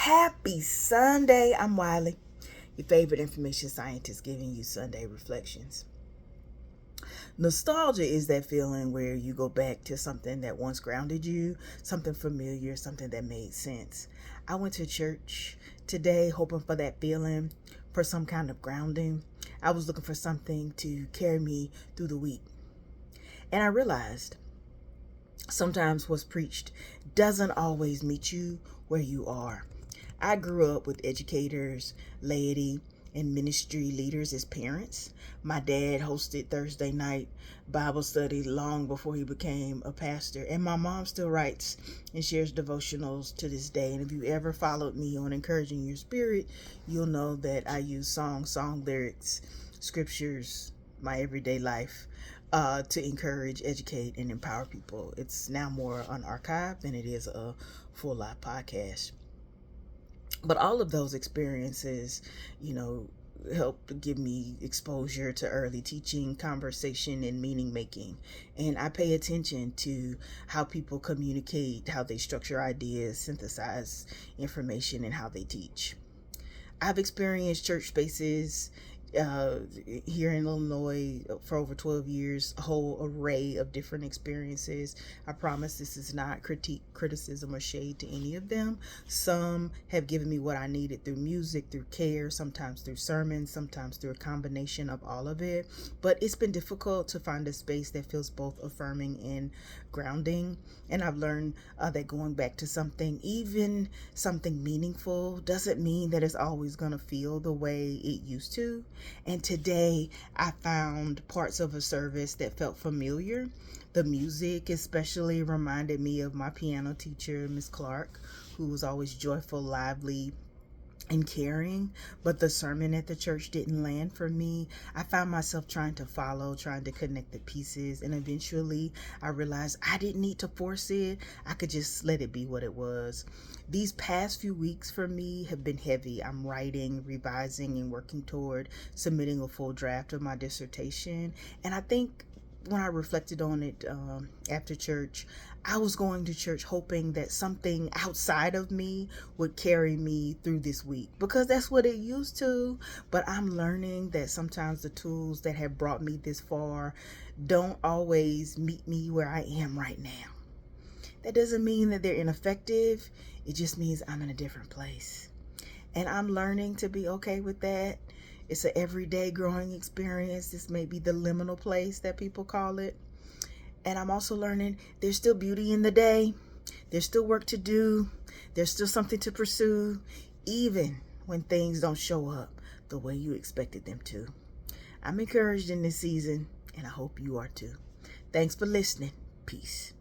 Happy Sunday. I'm Wiley, your favorite information scientist, giving you Sunday reflections. Nostalgia is that feeling where you go back to something that once grounded you, something familiar, something that made sense. I went to church today hoping for that feeling, for some kind of grounding. I was looking for something to carry me through the week. And I realized sometimes what's preached doesn't always meet you where you are. I grew up with educators, laity, and ministry leaders as parents. My dad hosted Thursday night Bible study long before he became a pastor, and my mom still writes and shares devotionals to this day. And if you ever followed me on Encouraging Your Spirit, you'll know that I use song lyrics, scriptures, my everyday life to encourage, educate, and empower people. It's now more an archive than it is a full live podcast. But all of those experiences, you know, helped give me exposure to early teaching, conversation, and meaning making. And I pay attention to how people communicate, how they structure ideas, synthesize information, and how they teach. I've experienced church spaces uh, here in Illinois for over 12 years, a whole array of different experiences. I promise this is not critique, criticism, or shade to any of them. Some have given me what I needed through music, through care, sometimes through sermons, sometimes through a combination of all of it. But it's been difficult to find a space that feels both affirming and grounding. And I've learned that going back to something, even something meaningful, doesn't mean that it's always going to feel the way it used to. And today I found parts of a service that felt familiar. The music especially reminded me of my piano teacher, Miss Clark, who was always joyful, lively, and caring. But the sermon at the church didn't land for me. I found myself trying to follow, trying to connect the pieces, and eventually I realized I didn't need to force it. I could just let it be what it was. These past few weeks for me have been heavy. I'm writing, revising, and working toward submitting a full draft of my dissertation. And I think when I reflected on it after church, I was going to church hoping that something outside of me would carry me through this week, because that's what it used to. But I'm learning that sometimes the tools that have brought me this far don't always meet me where I am right now. That doesn't mean that they're ineffective. It just means I'm in a different place. And I'm learning to be okay with that. It's an everyday growing experience. This may be the liminal place that people call it. And I'm also learning there's still beauty in the day. There's still work to do. There's still something to pursue, even when things don't show up the way you expected them to. I'm encouraged in this season, and I hope you are too. Thanks for listening. Peace.